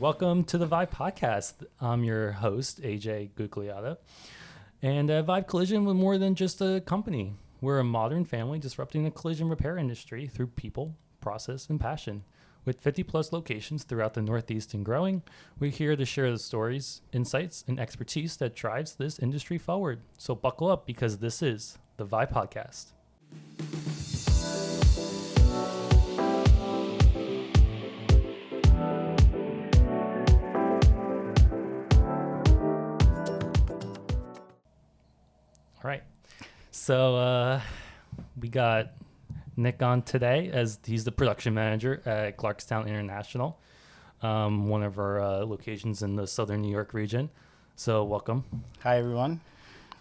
Welcome to the VIVE podcast. I'm your host, AJ Guglielmo. And VIVE Collision, we're more than just a company. We're a modern family disrupting the collision repair industry through people, process, and passion. With 50 plus locations throughout the Northeast and growing, we're here to share the stories, insights, and expertise that drives this industry forward. So buckle up because this is the VIVE podcast. All right. So we got Nick on today as he's the production manager at Clarkstown International, one of our locations in the Southern New York region. So welcome. Hi, everyone.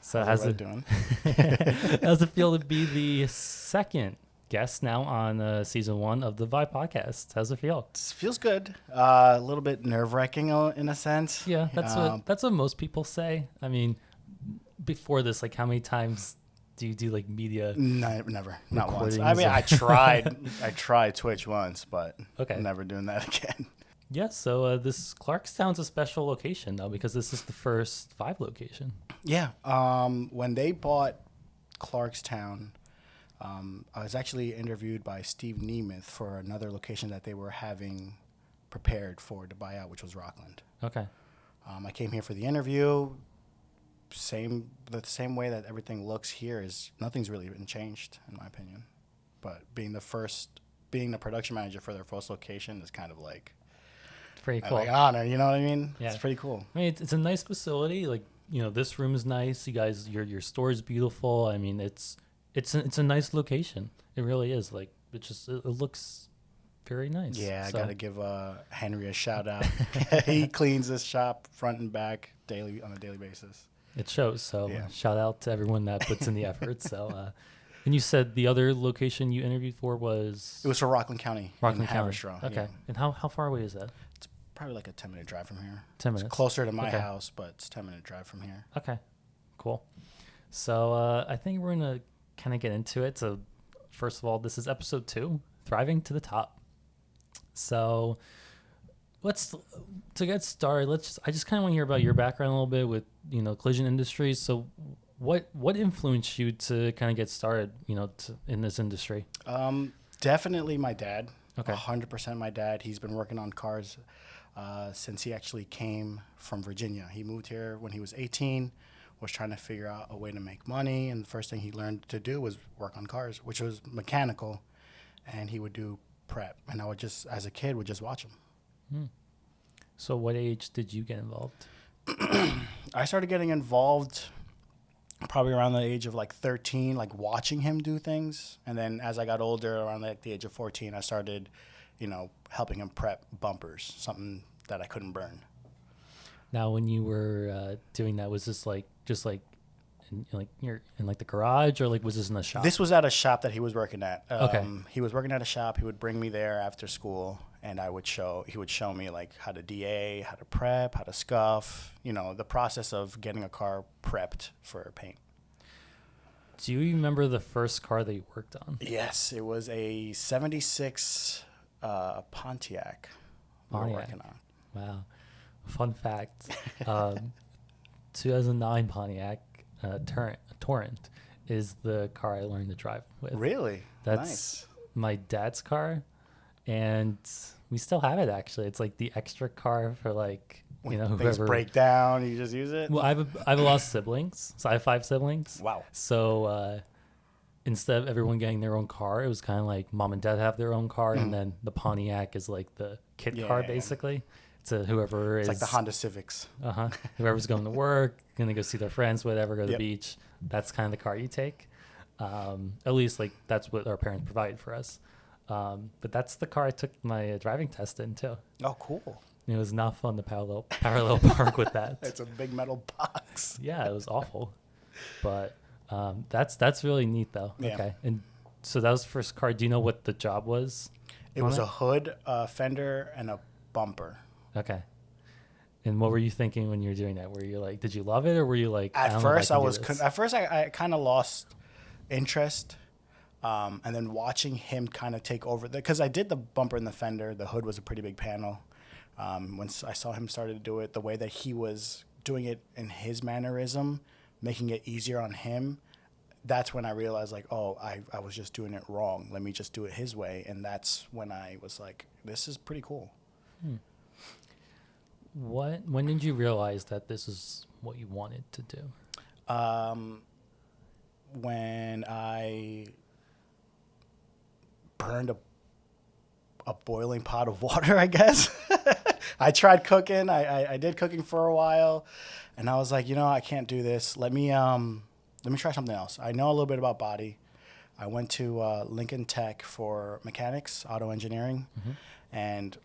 So how's it doing? How's it feel to be the second guest now on season 1 of the VIVE podcast? How's it feel? It feels good. A little bit nerve-wracking in a sense. Yeah, that's what most people say. I mean, before this, like, how many times do you do like media? No, never, not once. I mean, I tried Twitch once, but never doing that again. Yeah, so this Clarkstown's a special location though, because this is the first VIVE location. Yeah, when they bought Clarkstown, I was actually interviewed by Steve Nemeth for another location that they were having prepared for to buy out, which was Rockland. Okay. I came here for the interview. The same way that everything looks here is nothing's really been changed in my opinion, but being the production manager for their first location is kind of like pretty cool. Like an honor, you know what I mean? Yeah. It's pretty cool. I mean, it's a nice facility. Like, you know, this room is nice. You guys, your store is beautiful. I mean, it's a nice location. It really is. Like, it looks very nice. Yeah, I gotta give Henry a shout out. He cleans this shop front and back on a daily basis. It shows. So shout out to everyone that puts in the effort. So, and you said the other location you interviewed for was? It was for Rockland County. Rockland County. Haverstraw, okay. Yeah. And how far away is that? It's probably like a 10-minute drive from here. 10 minutes. It's closer to my house, but it's a 10-minute drive from here. Okay. Cool. So I think we're gonna kind of get into it. So first of all, this is episode 2, Thriving to the Top. So to get started, I just kind of want to hear about your background a little bit with, you know, collision industry. So what influenced you to kind of get started, you know, in this industry? Definitely my dad. Okay. 100% my dad. He's been working on cars since he actually came from Virginia. He moved here when he was 18, was trying to figure out a way to make money, and the first thing he learned to do was work on cars, which was mechanical, and he would do prep. And I would just, as a kid, would just watch him. So what age did you get involved? I started getting involved probably around the age of like 13, like watching him do things. And then as I got older, around like the age of 14, I started, you know, helping him prep bumpers, something that I couldn't burn. Now, when you were doing that, was this you're in like the garage, or like was this in the shop? This was at a shop that he was working at. Okay. He was working at a shop. He would bring me there after school, and he would show me like how to DA, how to prep, how to scuff, you know, the process of getting a car prepped for paint. Do you remember the first car that you worked on? Yes, it was a 76 Pontiac we were working on. Wow. Fun fact, 2009 Pontiac Torrent is the car I learned to drive with. Really? That's nice. My dad's car, and we still have it, actually. It's like the extra car for, like, you know, whoever. Things break down, you just use it? Well, I have a lot of siblings, so I have 5 siblings. Wow. So instead of everyone getting their own car, it was kind of like mom and dad have their own car, and then the Pontiac is like the kid car, basically. To whoever it's like the Honda Civics. Whoever's going to work, going to go see their friends, whatever, go to the beach. That's kind of the car you take. At least, like, that's what our parents provided for us. But that's the car I took my driving test in, too. Oh, cool. It was not fun to parallel park with that. It's a big metal box. Yeah, it was awful. But that's really neat, though. Yeah. Okay. And so that was the first car. Do you know what the job was? It was a hood, a fender, and a bumper. Okay. And what were you thinking when you were doing that? Were you like, did you love it, or were you like? At first, I kind of lost interest, and then watching him kind of take over because I did the bumper and the fender. The hood was a pretty big panel. Once I saw him started to do it the way that he was doing it in his mannerism, making it easier on him, that's when I realized, like, oh, I was just doing it wrong. Let me just do it his way. And that's when I was like, this is pretty cool. When did you realize that this is what you wanted to do? When I burned a boiling pot of water, I guess. I tried cooking. I did cooking for a while, and I was like, I can't do this. Let me try something else. I know a little bit about body. I went to Lincoln Tech for mechanics, auto engineering, and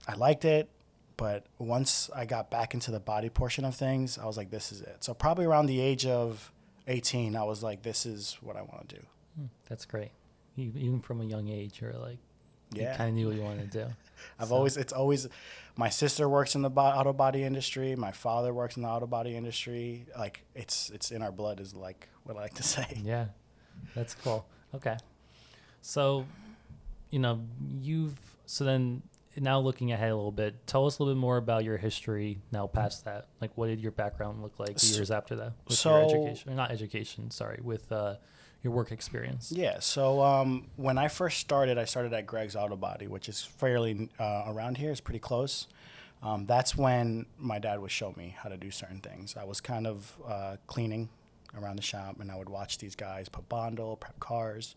I liked it. But once I got back into the body portion of things, I was like, this is it. So probably around the age of 18, I was like, this is what I want to do. That's great. Even from a young age, you're like, Yeah. you kind of knew what you wanted to do. It's always, my sister works in the auto body industry. My father works in the auto body industry. Like it's in our blood is like what I like to say. Yeah, that's cool. Okay. So, so then now looking ahead a little bit, tell us a little bit more about your history now past that. Like, what did your background look like years after that with your education? Not education, sorry, with your work experience. Yeah. So when I first started, I started at Greg's Auto Body, which is fairly around here. It's pretty close. That's when my dad would show me how to do certain things. I was kind of cleaning around the shop, and I would watch these guys put bondle, prep cars.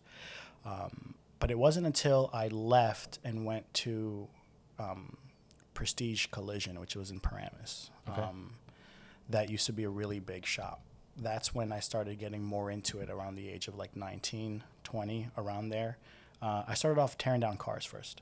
But it wasn't until I left and went to Prestige Collision, which was in Paramus. Okay. That used to be a really big shop. That's when I started getting more into it around the age of like 19, 20, around there. I started off tearing down cars first.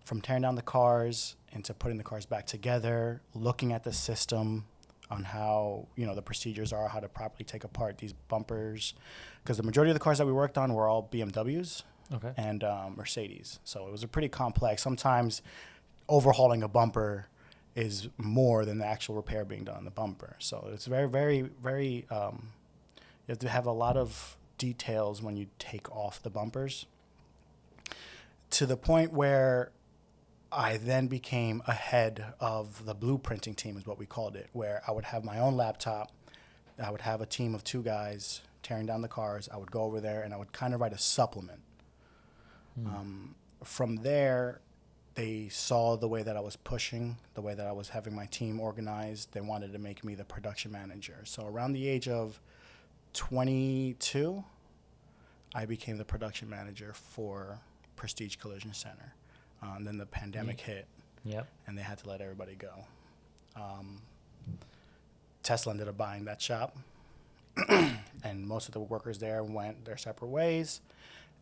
From tearing down the cars into putting the cars back together, looking at the system on how, the procedures are, how to properly take apart these bumpers. Because the majority of the cars that we worked on were all BMWs. Okay. And Mercedes. So it was a pretty complex. Sometimes overhauling a bumper is more than the actual repair being done on the bumper. So it's very, very, very, you have to have a lot of details when you take off the bumpers, to the point where I then became a head of the blueprinting team, is what we called it, where I would have my own laptop. I would have a team of 2 guys tearing down the cars. I would go over there and I would kind of write a supplement. From there, they saw the way that I was pushing, the way that I was having my team organized. They wanted to make me the production manager. So around the age of 22, I became the production manager for Prestige Collision Center. Then the pandemic hit, and they had to let everybody go. Tesla ended up buying that shop, and most of the workers there went their separate ways.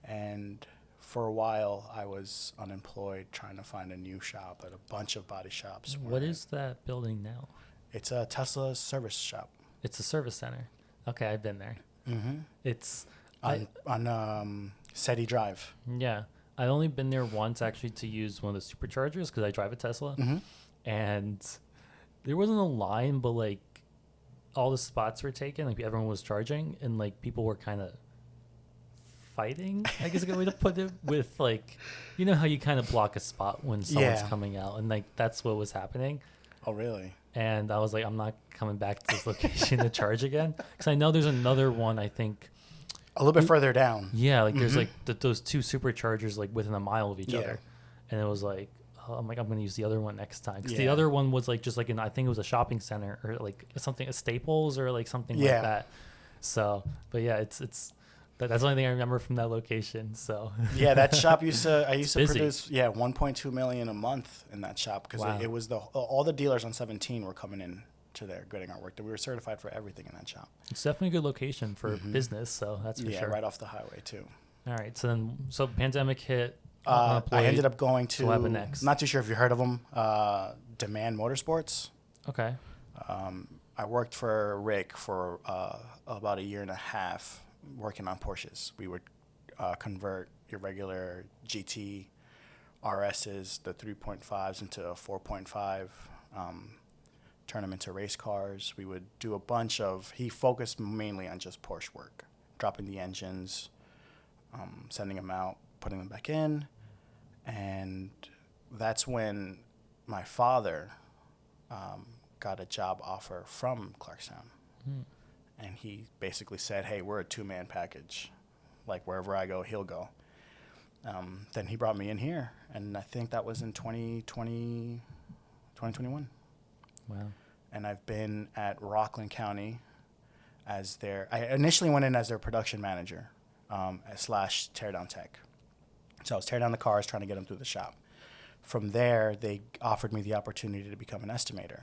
And for a while, I was unemployed trying to find a new shop at a bunch of body shops. What is that building now? It's a Tesla service shop. It's a service center. Okay, I've been there. Mm-hmm. It's on SETI Drive. Yeah. I've only been there once, actually, to use one of the superchargers because I drive a Tesla. Mm-hmm. And there wasn't a line, but, like, all the spots were taken. Like, everyone was charging, and, like, people were kind of fighting, I guess a good way to put it, with, like, you know how you kind of block a spot when someone's coming out, and, like, that's what was happening. Oh, really? And I was like, I'm not coming back to this location to charge again, because I know there's another one, I think, a little bit further down. Yeah, like there's like those 2 superchargers like within a mile of each other, and it was like, I'm going to use the other one next time, because the other one was like just like I think it was a shopping center or like something, a Staples or like something like that. So, but yeah, it's that's the only thing I remember from that location. So yeah, that shop I used to busy. produce 1.2 million a month in that shop, because it was all the dealers on 17 were coming in to there getting our work. We were certified for everything in that shop. It's definitely a good location for business, so that's for sure. Yeah, right off the highway too. All right, so pandemic hit. I ended up going to. So what happened next? Not too sure if you heard of them. Demand Motorsports. Okay. I worked for Rick for about 1.5 years, working on Porsches. We would convert your regular GT RSs, the 3.5s, into a 4.5. Turn them into race cars. We would do a bunch of. He focused mainly on just Porsche work, dropping the engines, sending them out, putting them back in, and that's when my father got a job offer from Clarkstown. And he basically said, hey, we're a two-man package. Like, wherever I go, he'll go. Then he brought me in here, and I think that was in 2021. Wow. And I've been at Rockland County I initially went in as their production manager / teardown tech. So I was tearing down the cars, trying to get them through the shop. From there, they offered me the opportunity to become an estimator.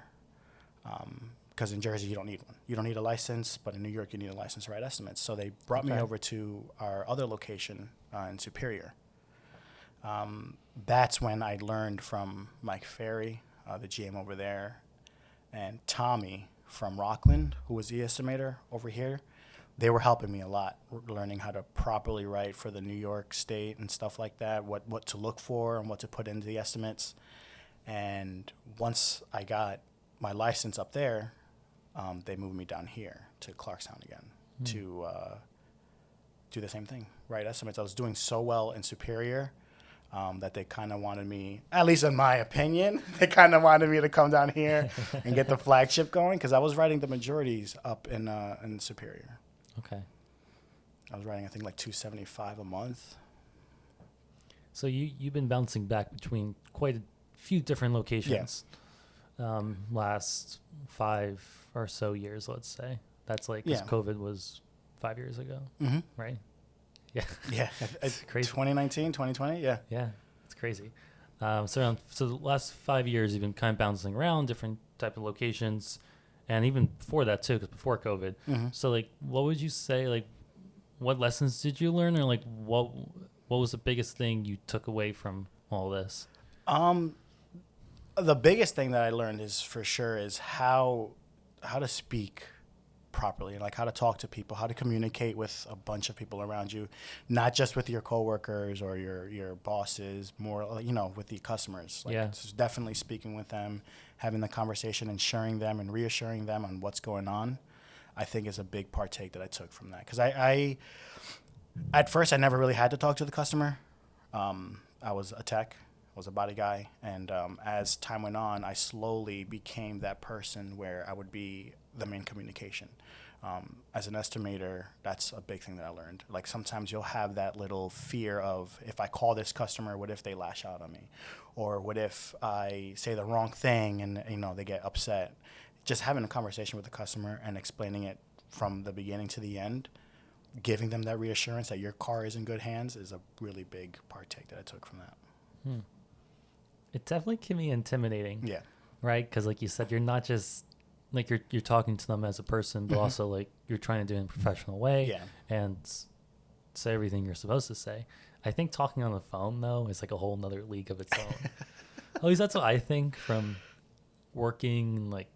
Because in Jersey, you don't need one. You don't need a license, but in New York, you need a license to write estimates. So they brought me over to our other location in Superior. That's when I learned from Mike Ferry, the GM over there, and Tommy from Rockland, who was the estimator over here. They were helping me a lot, learning how to properly write for the New York State and stuff like that, what to look for and what to put into the estimates. And once I got my license up there, they moved me down here to Clarkstown again to do the same thing, write estimates. I was doing so well in Superior that they kind of wanted me, at least in my opinion, they kind of wanted me to come down here and get the flagship going, because I was writing the majorities up in Superior. Okay. I was writing, I think, like $275 a month. So you've been bouncing back between quite a few different locations. Last 5 or so years, let's say. That's like, because COVID was 5 years ago, right? Yeah. Yeah. It's crazy. 2019, 2020, yeah. Yeah, it's crazy. So the last 5 years, you've been kind of bouncing around different type of locations, and even before that too, because before COVID. So like, what would you say? Like, what lessons did you learn, or like, what was the biggest thing you took away from all this? The biggest thing that I learned is how to speak properly, like how to talk to people, how to communicate with a bunch of people around you, not just with your coworkers or your bosses, more, with the customers. Like, it's definitely speaking with them, having the conversation, and ensuring them and reassuring them on what's going on, I think is a big partake that I took from that. Because I at first, I never really had to talk to the customer. I was a tech. I was a body guy. And as time went on, I slowly became that person where I would be the main communication. As an estimator, that's a big thing that I learned. Like, sometimes you'll have that little fear of, if I call this customer, what if they lash out on me? Or what if I say the wrong thing and, they get upset? Just having a conversation with the customer and explaining it from the beginning to the end, giving them that reassurance that your car is in good hands, is a really big partake that I took from that. It definitely can be intimidating. Yeah. Right? Because like you said, you're not just like you're talking to them as a person, but also like you're trying to do it in a professional way and say everything you're supposed to say. I think talking on the phone, though, is like a whole nother league of its own. At least that's what I think from working. Like,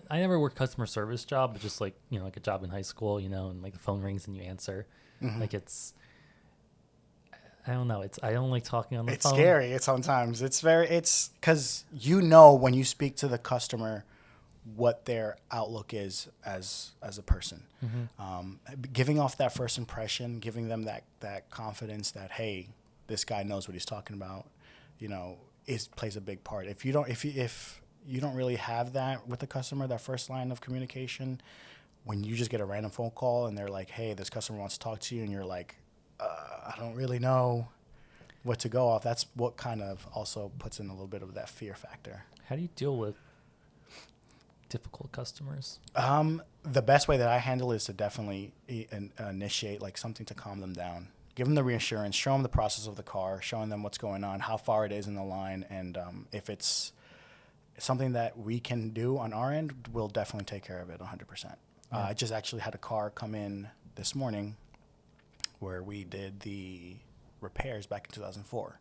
I never worked customer service job, but just like, like a job in high school, and like the phone rings and you answer. Like, I don't know. I don't like talking on the phone. It's scary. Sometimes it's because when you speak to the customer, what their outlook is as a person. Giving off that first impression, giving them that confidence that, hey, this guy knows what he's talking about, plays a big part. If you don't really have that with the customer, that first line of communication, when you just get a random phone call and they're like, hey, this customer wants to talk to you, and you're like, I don't really know what to go off. That's what kind of also puts in a little bit of that fear factor. How do you deal with difficult customers? The best way that I handle is to definitely initiate like something to calm them down. Give them the reassurance, show them the process of the car, showing them what's going on, how far it is in the line, and if it's something that we can do on our end, we'll definitely take care of it 100%. I just actually had a car come in this morning where we did the repairs back in 2004.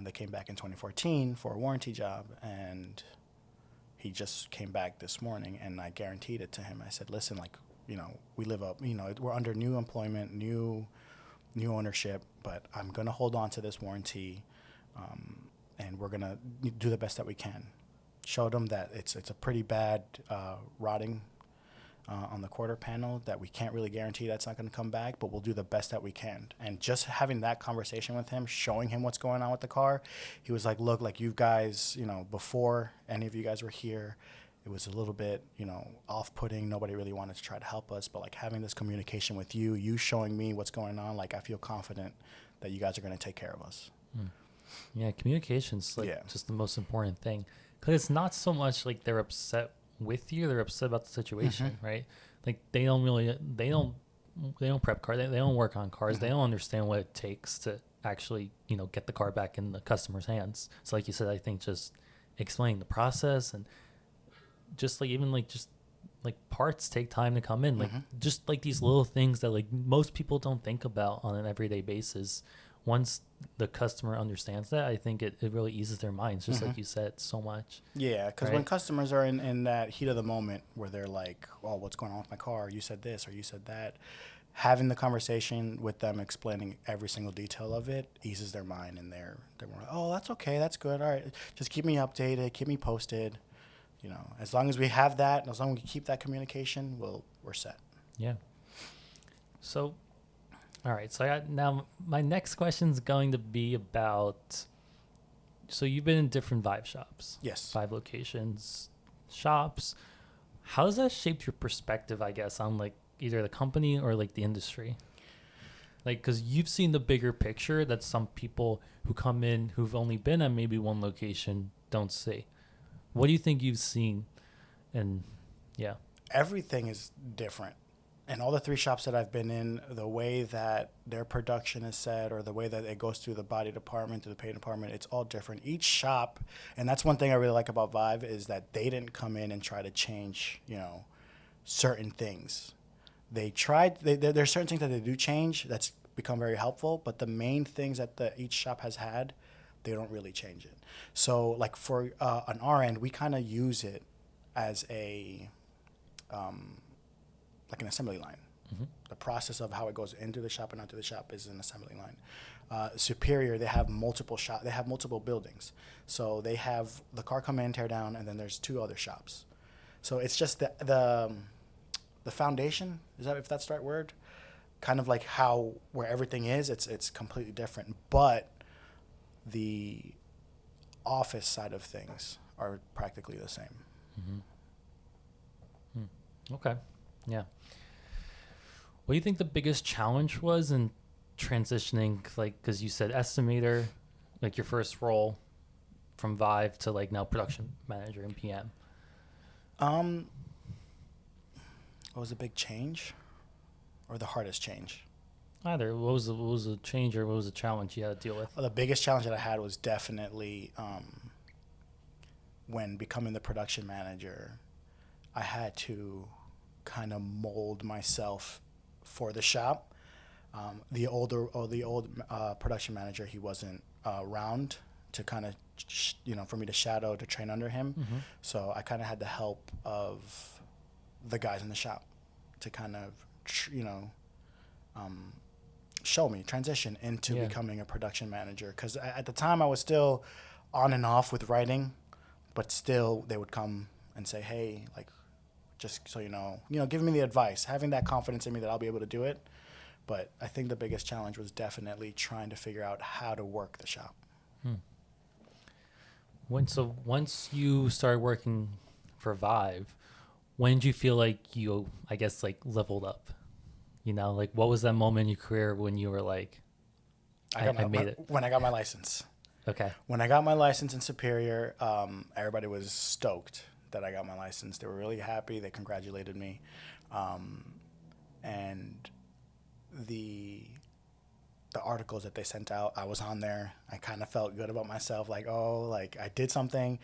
They came back in 2014 for a warranty job, and he just came back this morning, and I guaranteed it to him. I said, listen, we live up, we're under new employment, new ownership, but I'm going to hold on to this warranty, and we're going to do the best that we can. Showed him that it's a pretty bad rotting on the quarter panel that we can't really guarantee that's not going to come back, but we'll do the best that we can. And just having that conversation with him, showing him what's going on with the car, he was like, look, like you guys, you know, before any of you guys were here, it was a little bit, you know, off-putting. Nobody really wanted to try to help us, but like having this communication with you showing me what's going on, like I feel confident that you guys are going to take care of us. Yeah, communication's like just the most important thing, because it's not so much like they're upset with you, they're upset about the situation, right? Like they don't prep cars, they don't work on cars, they don't understand what it takes to actually, you know, get the car back in the customer's hands. So like you said, I think just explaining the process, and just like even like just like parts take time to come in, like just like these little things that like most people don't think about on an everyday basis. Once the customer understands that, I think it really eases their minds, just like you said, so much. Yeah, because when customers are in that heat of the moment where they're like, oh, what's going on with my car? You said this or you said that. Having the conversation with them, explaining every single detail of it, eases their mind, and they're more like, oh, that's okay, that's good. All right, just keep me updated, keep me posted. You know, as long as we have that, and as long as we keep that communication, we're set. Yeah. So, all right. So now my next question is going to be about. So you've been in different Vive shops. Yes. 5 locations, shops. How has that shaped your perspective, I guess, on like either the company or like the industry? Like, because you've seen the bigger picture that some people who come in who've only been at maybe one location don't see. What do you think you've seen? And yeah. Everything is different. And all the 3 shops that I've been in, the way that their production is set or the way that it goes through the body department, through the paint department, it's all different. Each shop, and that's one thing I really like about Vive, is that they didn't come in and try to change, you know, certain things. They tried, there's certain things that they do change that's become very helpful, but the main things that each shop has had, they don't really change it. So like for on our end, we kind of use it as a like an assembly line. The process of how it goes into the shop and out to the shop is an assembly line. Superior, they have multiple buildings. So they have the car come in, tear down, and then there's 2 other shops. So it's just the foundation, if that's the right word, kind of like where everything is, it's completely different. But the office side of things are practically the same. Okay. Yeah. What do you think the biggest challenge was in transitioning, like, because you said estimator, like your first role from Vive to like now production manager and PM? What was the big change or the hardest change? Either. What was the change or what was the challenge you had to deal with? Well, the biggest challenge that I had was definitely when becoming the production manager, I had to kind of mold myself for the shop. The old production manager, he wasn't around to kind of, for me to shadow, to train under him. So I kind of had the help of the guys in the shop to kind of, show me, transition into becoming a production manager. Because at the time I was still on and off with writing, but still they would come and say, hey, like, just so you know, giving me the advice, having that confidence in me that I'll be able to do it. But I think the biggest challenge was definitely trying to figure out how to work the shop. Once you started working for Vive, when did you feel like you, I guess, like leveled up? Like what was that moment in your career when you were like, I made it? When I got my license. Okay. When I got my license in Superior, everybody was stoked that I got my license. They were really happy. They congratulated me. And the articles that they sent out, I was on there. I kind of felt good about myself, like, oh, like I did something.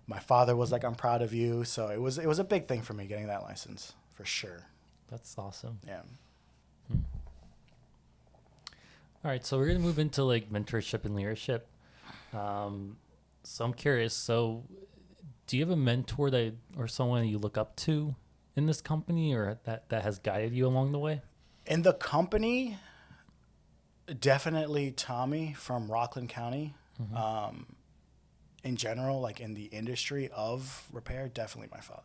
My father was like, I'm proud of you. So it was a big thing for me getting that license, for sure. That's awesome. Yeah. All right, so we're gonna move into like mentorship and leadership. So I'm curious. So, do you have a mentor or someone you look up to in this company, or that has guided you along the way? In the company, definitely Tommy from Rockland County. In general, like in the industry of repair, definitely my father.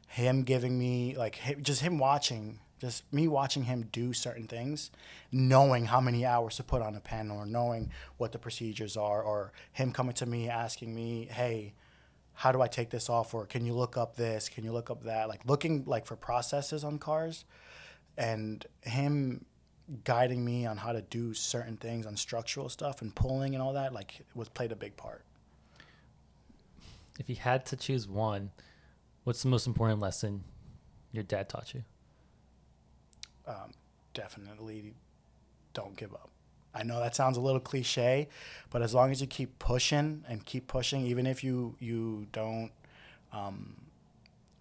him giving me like just him watching, just me watching him do certain things, knowing how many hours to put on a panel, or knowing what the procedures are, or him coming to me asking me, hey, how do I take this off, or can you look up this, can you look up that, like looking like for processes on cars, and him guiding me on how to do certain things on structural stuff and pulling and all that, like was played a big part. If you had to choose one, what's the most important lesson your dad taught you? Definitely don't give up. I know that sounds a little cliche, but as long as you keep pushing and keep pushing, even if you don't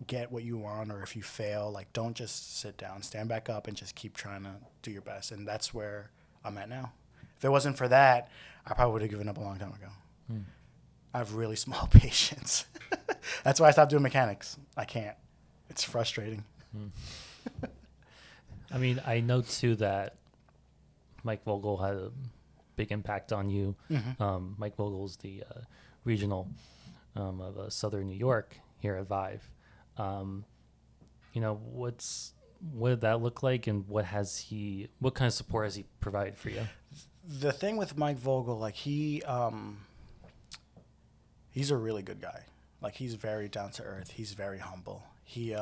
get what you want, or if you fail, like don't just sit down, stand back up and just keep trying to do your best. And that's where I'm at now. If it wasn't for that, I probably would have given up a long time ago. I have really small patience. That's why I stopped doing mechanics. I can't. It's frustrating. I mean, I know too that Mike Vogel had a big impact on you. Mike Vogel's the regional of Southern New York here at VIVE. You know, what did that look like, and what kind of support has he provided for you? The thing with Mike Vogel, like he's a really good guy. Like he's very down to earth. He's very humble. He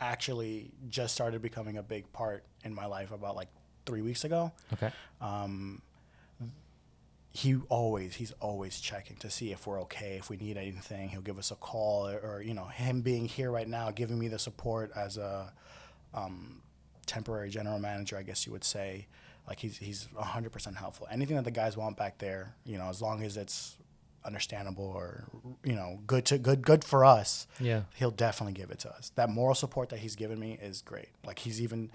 actually just started becoming a big part in my life about like 3 weeks ago. Okay. He's always checking to see if we're okay, if we need anything. He'll give us a call, or you know, him being here right now, giving me the support as a temporary general manager, I guess you would say. Like he's 100% helpful. Anything that the guys want back there, you know, as long as it's understandable, or you know, good for us, yeah, he'll definitely give it to us. That moral support that he's given me is great. Like he's even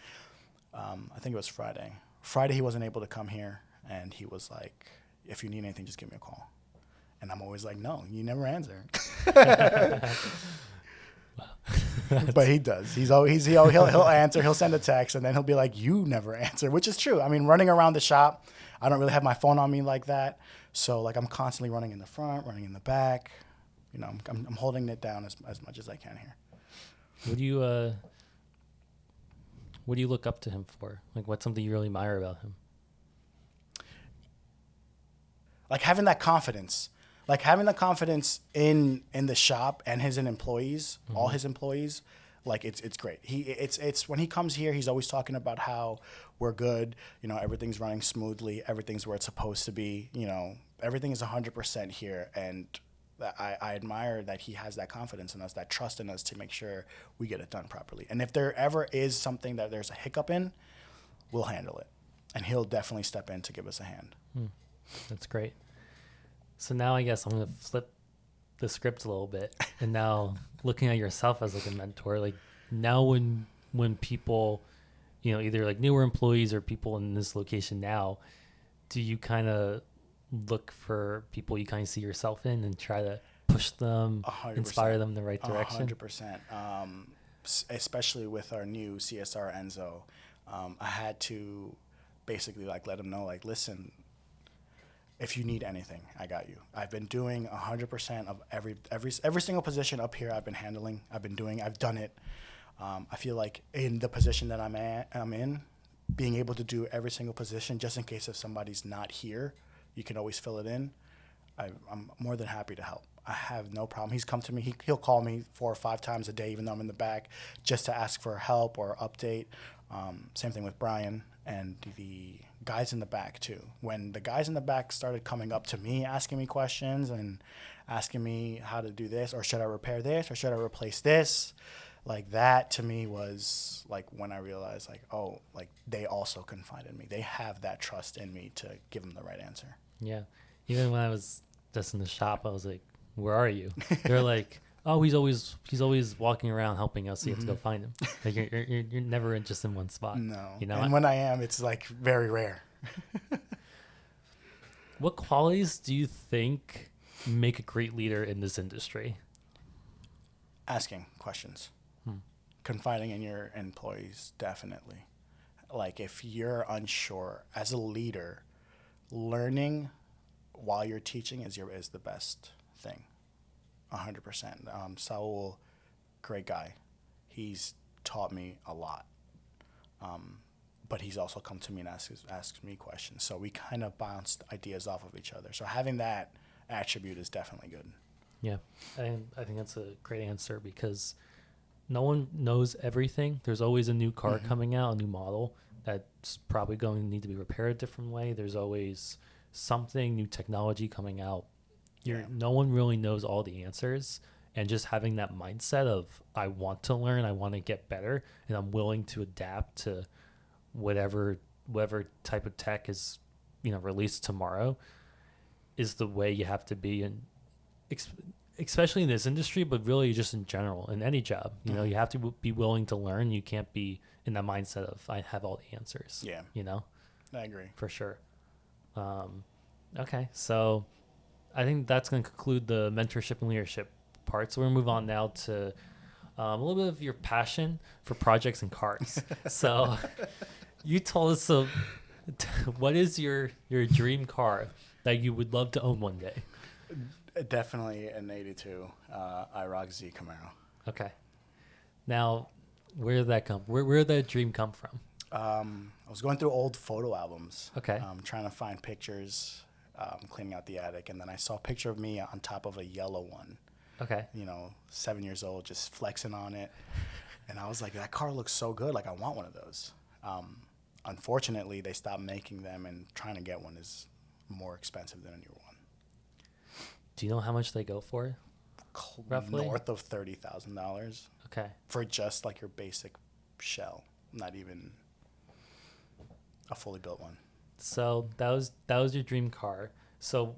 I think it was Friday he wasn't able to come here, and he was like, if you need anything, just give me a call. And I'm always like, no, you never answer. But he does. He'll answer. He'll send a text, and then he'll be like, you never answer, which is true. I mean, running around the shop, I don't really have my phone on me like that. So like I'm constantly running in the front, running in the back. You know, I'm holding it down as much as I can here. What do you look up to him for? Like, what's something you really admire about him? Like having that confidence. Like having the confidence in the shop and his employees, all his employees. Like it's great. It's when he comes here, he's always talking about how we're good. You know, everything's running smoothly. Everything's where it's supposed to be. You know, everything is 100% here, and I admire that he has that confidence in us, that trust in us to make sure we get it done properly. And if there ever is something that there's a hiccup in, we'll handle it, and he'll definitely step in to give us a hand. That's great. So now I guess I'm going to flip the script a little bit, and now looking at yourself as like a mentor, like now when people, you know, either like newer employees or people in this location now, do you kind of look for people you kind of see yourself in and try to push them, 100%. Inspire them in the right direction? 100%. Especially with our new CSR Enzo, I had to basically like let him know, like, listen, if you need anything, I got you. I've been doing 100% of every single position up here. I've been handling. I've done it. I feel like in the position that I'm in, being able to do every single position, just in case if somebody's not here, you can always fill it in. I'm more than happy to help. I have no problem. He's come to me. He'll call me 4 or 5 times a day, even though I'm in the back, just to ask for help or update. Same thing with Brian and the guys in the back too. When the guys in the back started coming up to me, asking me questions and asking me how to do this, or should I repair this, or should I replace this, like that to me was like when I realized like, oh, like they also confide in me. They have that trust in me to give them the right answer. Yeah. Even when I was just in the shop, I was like, where are you? They're like, oh, he's always walking around helping us, so you have to go find him. Like you're never just in one spot. No. You know? And when I am, it's like very rare. What qualities do you think make a great leader in this industry? Asking questions. Confiding in your employees, definitely. Like if you're unsure as a leader, learning while you're teaching is the best thing. 100%. Saul, great guy. he's taught me a lot. But he's also come to me and asks me questions. So we kind of bounced ideas off of each other. So having that attribute is definitely good. Yeah, I think that's a great answer because no one knows everything. There's always a new car coming out, a new model that's probably going to need to be repaired a different way. There's always something, new technology coming out. No one really knows all the answers. And just having that mindset of I want to learn, I want to get better, and I'm willing to adapt to whatever type of tech is, released tomorrow, is the way you have to be, and especially in this industry, but really just in general, in any job. You have to be willing to learn. You can't be in that mindset of I have all the answers. Yeah. I agree. For sure. Okay, so I think that's going to conclude the mentorship and leadership part. So we're going to move on now to a little bit of your passion for projects and cars. So you told us, what is your dream car that you would love to own one day? Definitely an 82 IROC Z Camaro. Okay. Now, where did that come? Where did that dream come from? I was going through old photo albums. Okay. Trying to find pictures, cleaning out the attic, and then I saw a picture of me on top of a yellow one. Okay. 7 years old, just flexing on it. And I was like, that car looks so good. Like, I want one of those. Unfortunately, they stopped making them, and trying to get one is more expensive than a new one. Do you know how much they go for? Roughly? North of $30,000. Okay. For just like your basic shell, not even a fully built one. So that was your dream car. So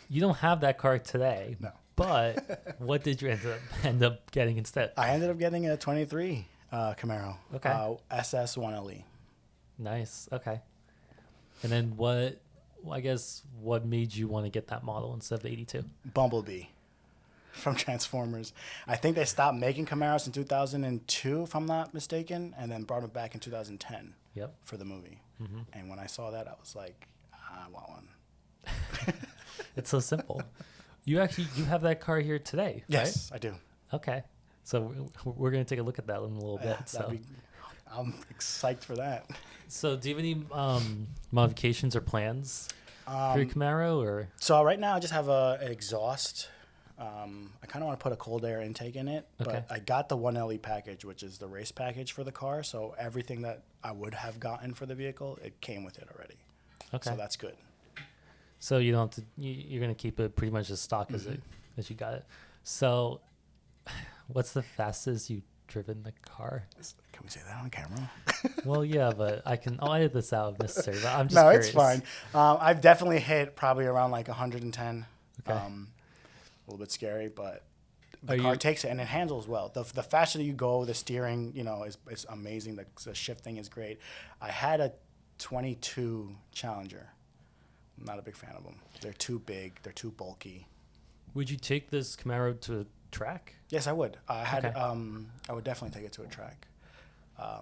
you don't have that car today. No. But what did you end up getting instead? I ended up getting a 23 Camaro. Okay. SS 1LE. Nice. Okay. And then what made you want to get that model instead of the 82? Bumblebee from Transformers. I think they stopped making Camaros in 2002, if I'm not mistaken, and then brought them back in 2010 for the movie. Mm-hmm. And when I saw that, I was like, I want one. It's so simple. You have that car here today, yes, right? I do. Okay. So we're going to take a look at that in a little bit. I'm excited for that. So do you have any modifications or plans for your Camaro? Or? So right now I just have an exhaust. I kind of want to put a cold air intake in it, but I got the 1LE package, which is the race package for the car. So everything that I would have gotten for the vehicle, it came with it already. Okay. So that's good. So you don't have to, you're going to keep it pretty much as stock as you got it. So what's the fastest you've driven the car? Can we say that on camera? Well, yeah, but I'll edit this out if necessary. But I'm just no, curious. It's fine. I've definitely hit probably around like 110. Okay. A little bit scary, but the car takes it and it handles well. The faster you go, the steering, is amazing. The shifting is great. I had a 22 Challenger. I'm not a big fan of them. They're too big. They're too bulky. Would you take this Camaro to a track? Yes, I would. I would definitely take it to a track. I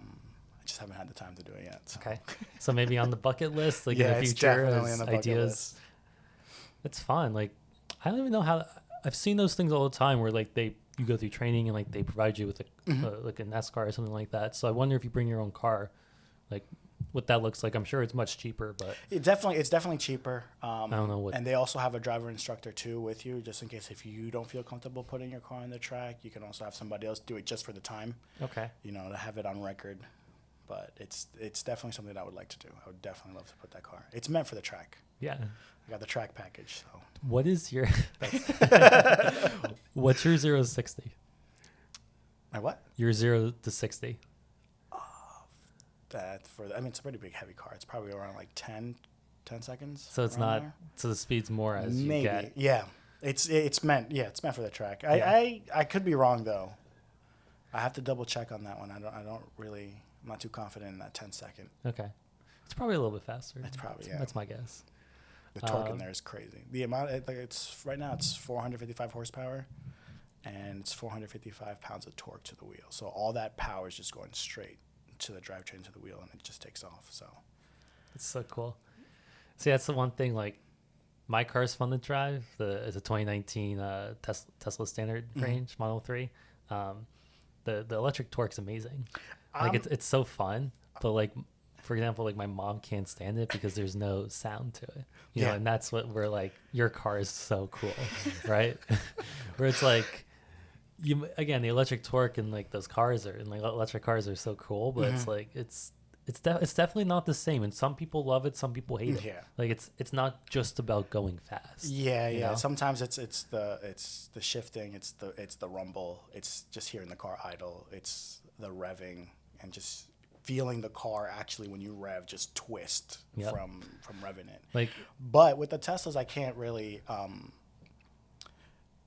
just haven't had the time to do it yet. So. Okay. So maybe on the bucket list, like in the it's future, definitely as on the bucket ideas. list. It's fun. Like, I don't even know how. I've seen those things all the time where like you go through training and like they provide you with like an S car or something like that. So I wonder if you bring your own car, like what that looks like. I'm sure it's much cheaper, but it's definitely cheaper. I don't know what. And they also have a driver instructor too with you, just in case if you don't feel comfortable putting your car on the track, you can also have somebody else do it just for the time. Okay. To have it on record. But it's definitely something that I would like to do. I would definitely love to put that car. It's meant for the track. Yeah. I got the track package. So. What is your? What's your 0 to 60? My what? Your 0 to 60. It's a pretty big heavy car. It's probably around like 10 seconds. So it's not. There. So the speed's more as you get. Yeah. It's meant for the track. Yeah. I could be wrong though. I have to double check on that one. I'm not too confident in that 10-second. Okay. It's probably a little bit faster. It's probably, That's my guess. The torque in there is crazy. The amount, right now it's 455 horsepower, and it's 455 pounds of torque to the wheel. So all that power is just going straight to the drivetrain, to the wheel, and it just takes off. So it's so cool. See, that's the one thing. Like, my car's fun to drive. It's a 2019 Tesla Standard range Model 3. the electric torque's amazing. Like it's so fun, but like for example, like my mom can't stand it because there's no sound to it. You know, and that's what we're like, your car is so cool, right? Where it's like the electric torque and like those cars are and like electric cars are so cool, but it's like it's definitely not the same, and some people love it, some people hate it. Yeah. Like it's not just about going fast. Yeah, you yeah. know? Sometimes it's the shifting, it's the rumble, it's just hearing the car idle, it's the revving and just feeling the car actually when you rev just twist from revving it. Like, but with the Teslas, I can't really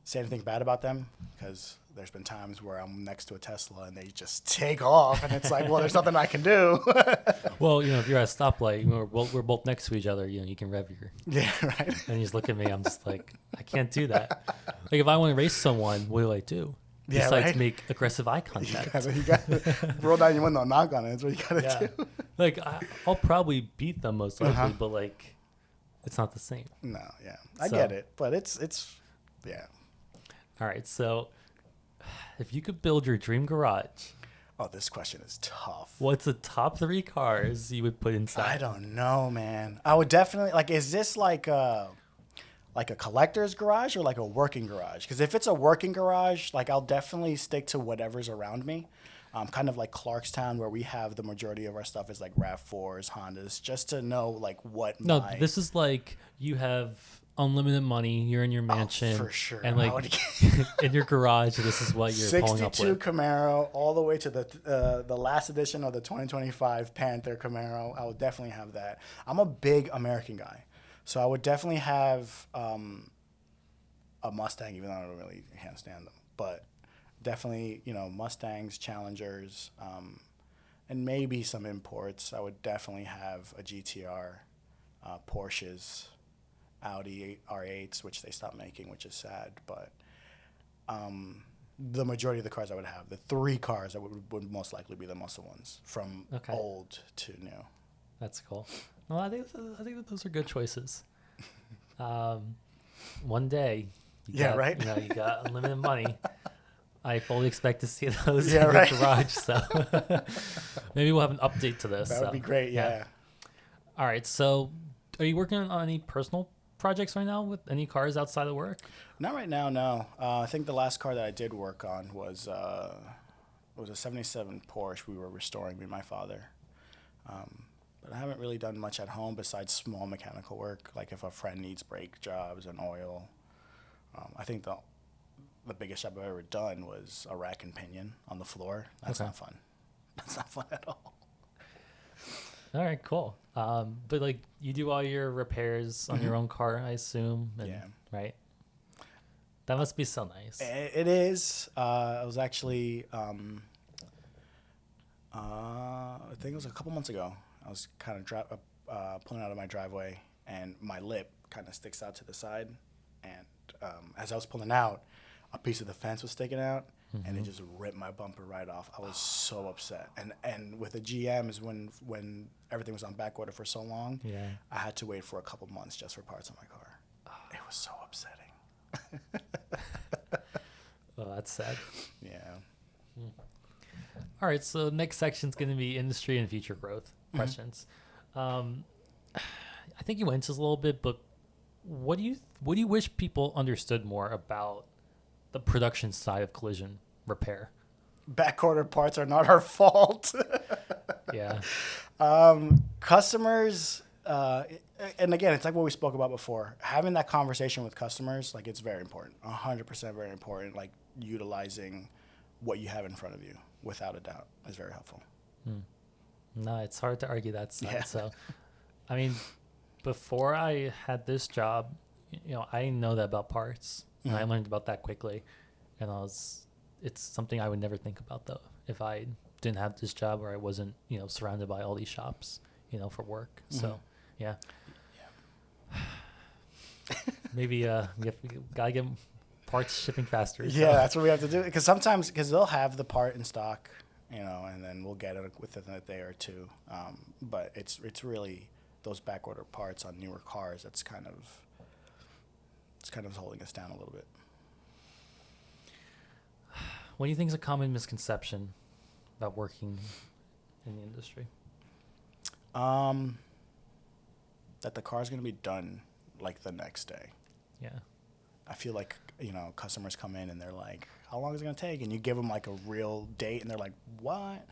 say anything bad about them because there's been times where I'm next to a Tesla and they just take off, and it's like, well, there's nothing I can do. well, you know, if you're at a stoplight, we're both next to each other. You know, you can rev your. Yeah, right. And you just look at me. I'm just like, I can't do that. Like, if I want to race someone, what do I do? Yeah, Besides right? make aggressive eye contact. You gotta roll down your window and knock on it. That's what you gotta do. Like, I'll probably beat them most likely, but like, it's not the same. No, yeah, I get it, but it's yeah. All right, so if you could build your dream garage, oh, this question is tough. what's the top 3 cars you would put inside? I don't know, man. I would definitely like. Is this like a collector's garage or like a working garage? Because if it's a working garage, like I'll definitely stick to whatever's around me. Kind of like Clarkstown, where we have the majority of our stuff is like RAV4s, Hondas, just to know like what. No, this is like you have unlimited money. You're in your mansion, for sure. and like in your garage, this is what you're pulling up 62 with. Camaro, all the way to the last edition of the 2025 Panther Camaro. I would definitely have that. I'm a big American guy, so I would definitely have a Mustang, even though I don't really can't stand them. But definitely, you know, Mustangs, Challengers, and maybe some imports. I would definitely have a GTR, Porsches, Audi R8s, which they stopped making, which is sad. But the majority of the cars I would have, the 3 cars that would most likely be the muscle ones, from old to new. That's cool. Well, I think that those are good choices. One day, you got unlimited money. I fully expect to see those in the garage. So maybe we'll have an update to this. That would be great. Yeah. All right. So, are you working on any personal projects right now with any cars outside of work? Not right now. No. I think the last car that I did work on was a '77 Porsche we were restoring, me and my father. But I haven't really done much at home besides small mechanical work, like if a friend needs brake jobs and oil. I think the biggest job I've ever done was a rack and pinion on the floor. That's not fun. That's not fun at all. All right, cool. But like you do all your repairs on your own car, I assume. And, right. That must be so nice. It is. I was actually, I think it was a couple months ago. I was kind of pulling out of my driveway, and my lip kind of sticks out to the side. And as I was pulling out, a piece of the fence was sticking out, and it just ripped my bumper right off. I was so upset. And with the GMs, when everything was on back order for so long, I had to wait for a couple months just for parts on my car. It was so upsetting. Well, that's sad. Yeah. All right, so next section's going to be industry and future growth questions. I think you went into this a little bit, but what do you wish people understood more about the production side of collision repair? Back order parts are not our fault. Yeah. Customers, and again, it's like what we spoke about before. Having that conversation with customers, like it's very important. 100% very important. Like utilizing what you have in front of you, without a doubt, is very helpful. No, it's hard to argue that side. Yeah. So, I mean, before I had this job, you know, I know that about parts, and I learned about that quickly, and it's something I would never think about though if I didn't have this job or I wasn't, you know, surrounded by all these shops, you know, for work. So, yeah. Maybe we gotta get parts shipping faster. Yeah, that's what we have to do. Because sometimes, they'll have the part in stock, you know, and then we'll get it within a day or two. But it's really those back order parts on newer cars that's kind of holding us down a little bit. What do you think is a common misconception about working in the industry? That the car's going to be done like the next day. Yeah. I feel like, customers come in and they're like, how long is it going to take? And you give them like a real date and they're like, what?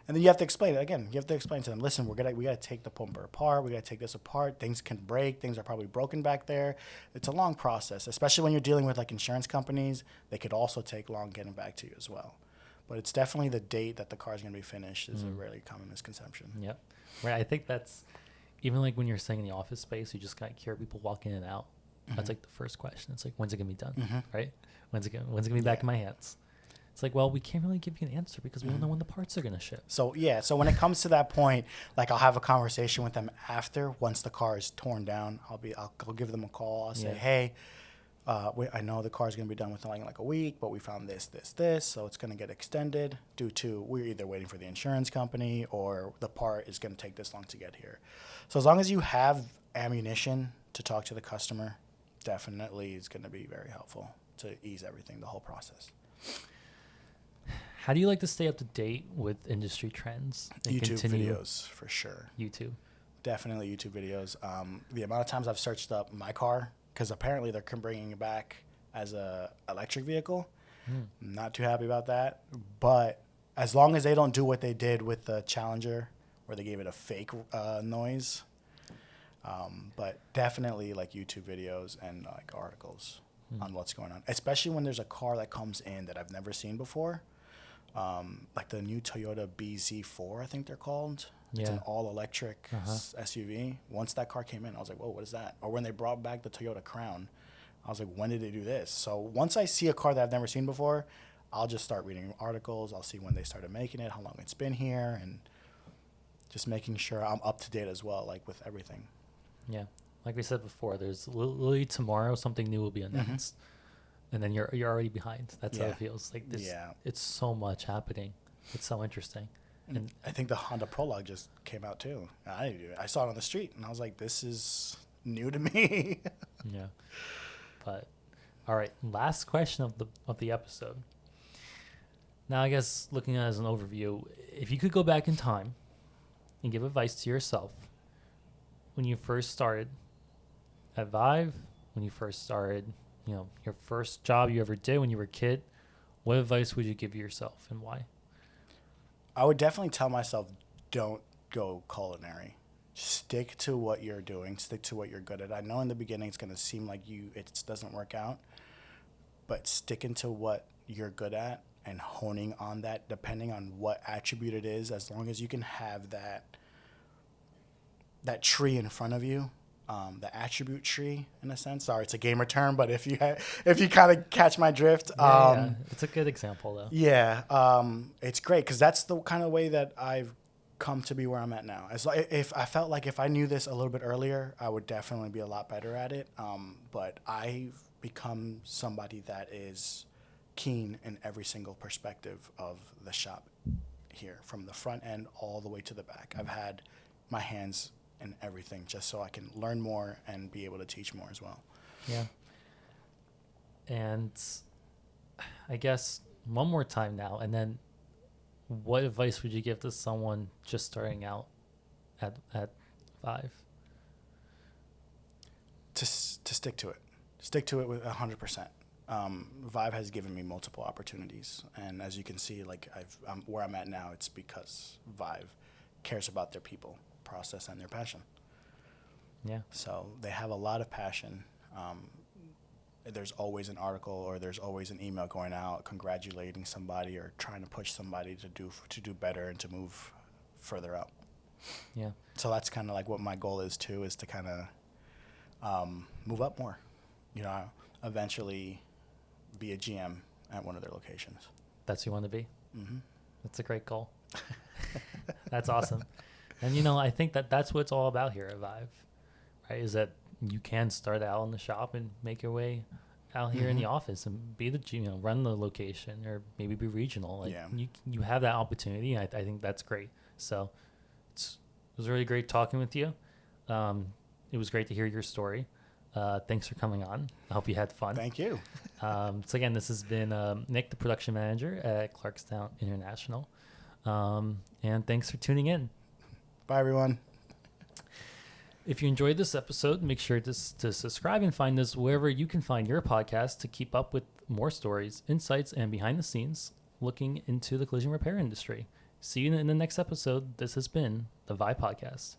And then you have to explain it again. You have to explain to them, listen, we got to take the pumper apart. We got to take this apart. Things can break. Things are probably broken back there. It's a long process, especially when you're dealing with like insurance companies. They could also take long getting back to you as well. But it's definitely the date that the car is going to be finished is a really common misconception. Yep. Right. I think that's even like when you're saying in the office space, you just got to hear people walk in and out. Mm-hmm. That's like the first question. It's like, when's it going to be done? Mm-hmm. Right? When's it going to be back in my hands? It's like, well, we can't really give you an answer because we don't know when the parts are going to ship. So, yeah. So when it comes to that point, like I'll have a conversation with them after, once the car is torn down. I'll give them a call. I'll say, hey, I know the car is going to be done within like a week, but we found this. So it's going to get extended due to we're either waiting for the insurance company or the part is going to take this long to get here. So as long as you have ammunition to talk to the customer, definitely it's going to be very helpful to ease everything, the whole process. How do you like to stay up to date with industry trends? And YouTube videos, for sure. YouTube. Definitely YouTube videos. The amount of times I've searched up my car, because apparently they're bringing it back as a electric vehicle. I'm not too happy about that. But as long as they don't do what they did with the Challenger, where they gave it a fake noise. But definitely like YouTube videos and like articles on what's going on, especially when there's a car that comes in that I've never seen before. Like the new Toyota BZ4, I think they're called. Yeah. It's an all-electric SUV. Once that car came in, I was like, whoa, what is that? Or when they brought back the Toyota Crown, I was like, when did they do this? So once I see a car that I've never seen before, I'll just start reading articles. I'll see when they started making it, how long it's been here, and just making sure I'm up to date as well, like with everything. Yeah. Like we said before, there's literally tomorrow something new will be announced. And then you're already behind. That's how it feels. Like this, it's so much happening. It's so interesting. And I think the Honda Prologue just came out too. I saw it on the street and I was like, this is new to me. Yeah. But all right, last question of the episode. Now I guess looking at it as an overview, if you could go back in time and give advice to yourself when you first started at VIVE, when you first started, your first job you ever did when you were a kid, what advice would you give yourself and why? I would definitely tell myself, don't go culinary. Stick to what you're doing. Stick to what you're good at. I know in the beginning it's going to seem like it doesn't work out, but sticking to what you're good at and honing on that, depending on what attribute it is, as long as you can have that tree in front of you, the attribute tree in a sense. Sorry, it's a gamer term, but if you kind of catch my drift, it's a good example though. Yeah, it's great because that's the kind of way that I've come to be where I'm at now. If I felt like if I knew this a little bit earlier, I would definitely be a lot better at it. But I've become somebody that is keen in every single perspective of the shop here, from the front end all the way to the back. I've had my hands in everything just so I can learn more and be able to teach more as well. Yeah. And I guess one more time now, and then what advice would you give to someone just starting out at VIVE? To stick to it. Stick to it with 100%. VIVE has given me multiple opportunities, and as you can see, like where I'm at now, it's because VIVE cares about their people, process, and their passion. Yeah. So they have a lot of passion. There's always an article or there's always an email going out congratulating somebody or trying to push somebody to do better and to move further up. Yeah. So that's kind of like what my goal is too, is to kind of move up more. Eventually be a GM at one of their locations. That's who you want to be? Mm-hmm. That's a great goal. That's awesome. And, I think that's what it's all about here at VIVE, right? Is that you can start out in the shop and make your way out here in the office and be run the location or maybe be regional. You have that opportunity. I think that's great. So it was really great talking with you. It was great to hear your story. Thanks for coming on. I hope you had fun. Thank you. So again, this has been Nick, the production manager at Clarkstown International. And thanks for tuning in. Bye, everyone. If you enjoyed this episode, make sure to subscribe and find us wherever you can find your podcast to keep up with more stories, insights, and behind the scenes looking into the collision repair industry. See you in the next episode. This has been the VIVE Podcast.